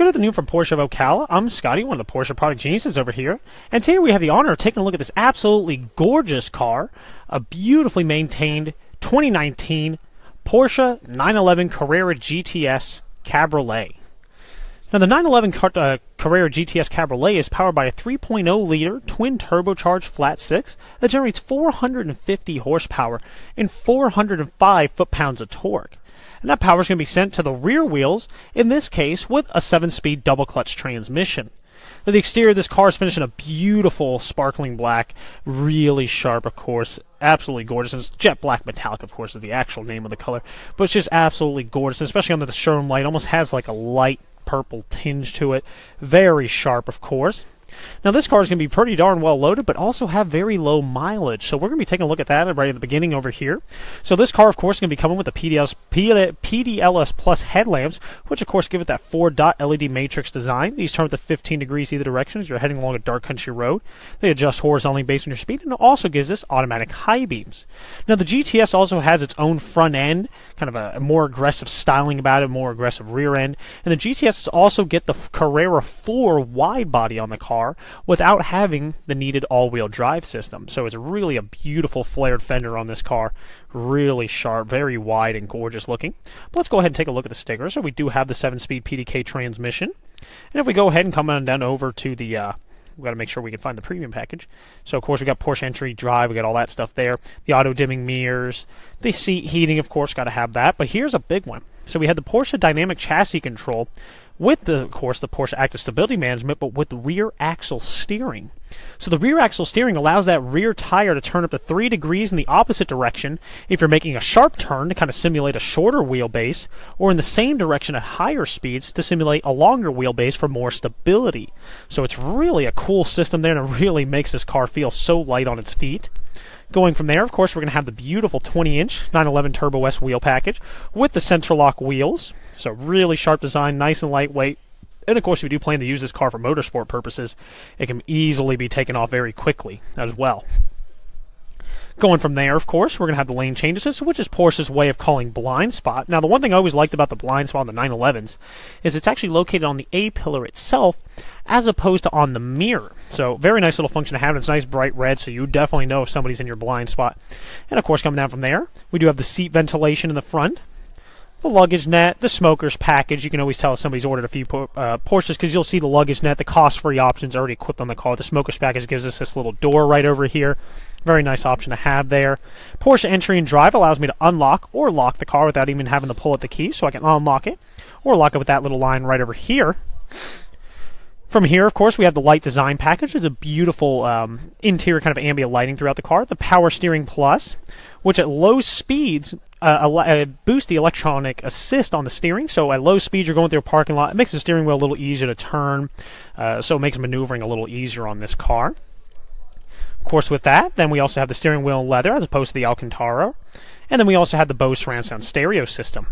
Good afternoon from Porsche of Ocala. I'm Scotty, one of the Porsche product geniuses over here. And today we have the honor of taking a look at this absolutely gorgeous car, a beautifully maintained 2019 Porsche 911 Carrera GTS Cabriolet. Now the 911 Carrera GTS Cabriolet is powered by a 3.0-liter twin turbocharged flat six that generates 450 horsepower and 405 foot-pounds of torque. And that power is going to be sent to the rear wheels, in this case with a 7-speed double-clutch transmission. Now, the exterior of this car is finished in a beautiful sparkling black, really sharp, of course, absolutely gorgeous. And it's jet black metallic, of course, is the actual name of the color, but it's just absolutely gorgeous, especially under the showroom light. It almost has like a light purple tinge to it. Very sharp, of course. Now this car is going to be pretty darn well loaded, but also have very low mileage. So we're going to be taking a look at that right at the beginning over here. So this car, of course, is going to be coming with the PDLS Plus headlamps, which of course give it that 4-dot LED matrix design. These turn with the 15 degrees either direction as you're heading along a dark country road. They adjust horizontally based on your speed, and it also gives us automatic high beams. Now the GTS also has its own front end, kind of a more aggressive styling about it, more aggressive rear end. And the GTS also get the Carrera 4 wide body on the car, without having the needed all-wheel drive system. So it's really a beautiful flared fender on this car. Really sharp, very wide and gorgeous looking. But let's go ahead and take a look at the sticker. So we do have the 7-speed PDK transmission. And if we go ahead and come on down over to the we've got to make sure we can find the premium package. So of course we got Porsche entry, drive, we got all that stuff there. The auto dimming mirrors, the seat heating, of course, got to have that. But here's a big one. So we had the Porsche dynamic chassis control with of course the Porsche active stability management, but with the rear axle steering. So the rear axle steering allows that rear tire to turn up to 3 degrees in the opposite direction if you're making a sharp turn to kind of simulate a shorter wheelbase, or in the same direction at higher speeds to simulate a longer wheelbase for more stability. So it's really a cool system there, and it really makes this car feel so light on its feet. Going from there, of course, we're going to have the beautiful 20-inch 911 Turbo S wheel package with the center lock wheels. So really sharp design, nice and lightweight. And of course, if you do plan to use this car for motorsport purposes, it can easily be taken off very quickly as well. Going from there, of course, we're going to have the lane change assist, which is Porsche's way of calling blind spot. Now, the one thing I always liked about the blind spot on the 911s is it's actually located on the A-pillar itself as opposed to on the mirror. So, very nice little function to have. It's nice bright red, so you definitely know if somebody's in your blind spot. And of course, coming down from there, we do have the seat ventilation in the front, the luggage net, the smoker's package. You can always tell if somebody's ordered a few Porsches because you'll see the luggage net, the cost-free options already equipped on the car. The smoker's package gives us this little door right over here. Very nice option to have there. Porsche entry and drive allows me to unlock or lock the car without even having to pull out the key, so I can unlock it or lock it with that little line right over here. From here, of course, we have the light design package. It's a beautiful interior kind of ambient lighting throughout the car. The Power Steering Plus, which at low speeds boosts the electronic assist on the steering. So at low speeds, you're going through a parking lot. It makes the steering wheel a little easier to turn, so it makes maneuvering a little easier on this car. Of course, with that, then we also have the steering wheel in leather as opposed to the Alcantara. And then we also have the Bose surround sound stereo system.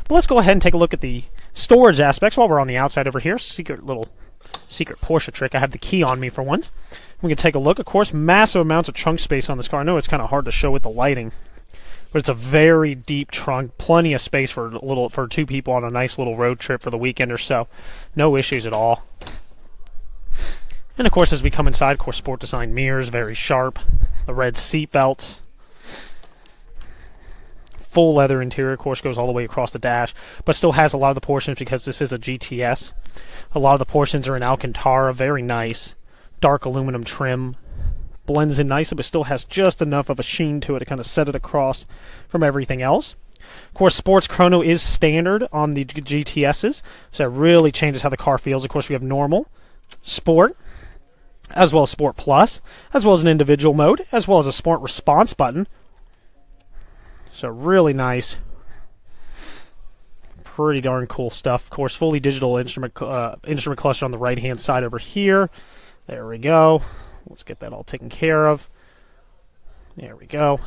But let's go ahead and take a look at the storage aspects while we're on the outside over here. Secret Porsche trick. I have the key on me for once. We can take a look. Of course, massive amounts of trunk space on this car. I know it's kind of hard to show with the lighting, but it's a very deep trunk. Plenty of space for two people on a nice little road trip for the weekend or so. No issues at all. And of course, as we come inside, of course, sport design mirrors, very sharp. The red seat belts. Full leather interior, of course, goes all the way across the dash, but still has a lot of the portions because this is a GTS. A lot of the portions are in Alcantara, very nice. Dark aluminum trim. Blends in nicely, but still has just enough of a sheen to it to kind of set it across from everything else. Of course, Sports Chrono is standard on the GTSs, so it really changes how the car feels. Of course, we have normal, sport, as well as Sport Plus, as well as an individual mode, as well as a Sport Response button. So really nice. Pretty darn cool stuff. Of course, fully digital instrument cluster on the right-hand side over here. There we go. Let's get that all taken care of. There we go.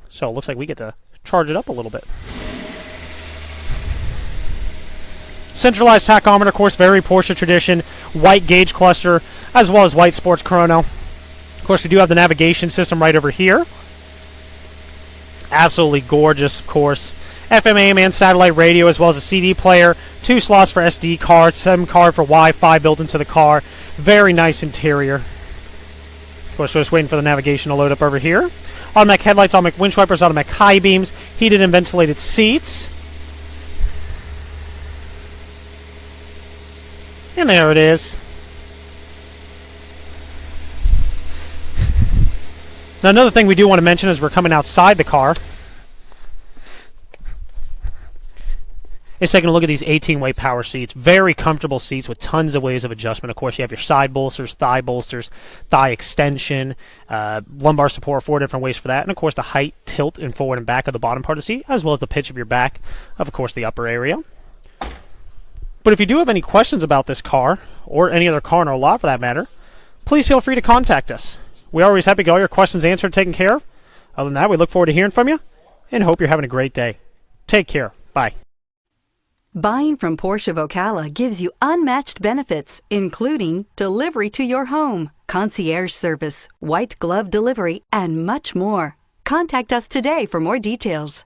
So it looks like we get to charge it up a little bit. Centralized tachometer, of course, very Porsche tradition. White gauge cluster, as well as white Sports Chrono. Of course, we do have the navigation system right over here. Absolutely gorgeous, of course. FM, AM, and satellite radio, as well as a CD player, 2 slots for SD card, SIM card for Wi-Fi built into the car. Very nice interior. Of course, we're just waiting for the navigation to load up over here. Automatic headlights, automatic windshield wipers, automatic high beams, heated and ventilated seats. And there it is. Now, another thing we do want to mention as we're coming outside the car is taking a look at these 18-way power seats. Very comfortable seats with tons of ways of adjustment. Of course, you have your side bolsters, thigh extension, lumbar support, 4 different ways for that. And, of course, the height, tilt, and forward and back of the bottom part of the seat, as well as the pitch of your back of course, the upper area. But if you do have any questions about this car, or any other car in our lot for that matter, please feel free to contact us. We're always happy to get all your questions answered and taken care of. Other than that, we look forward to hearing from you and hope you're having a great day. Take care. Bye. Buying from Porsche of Ocala gives you unmatched benefits, including delivery to your home, concierge service, white glove delivery, and much more. Contact us today for more details.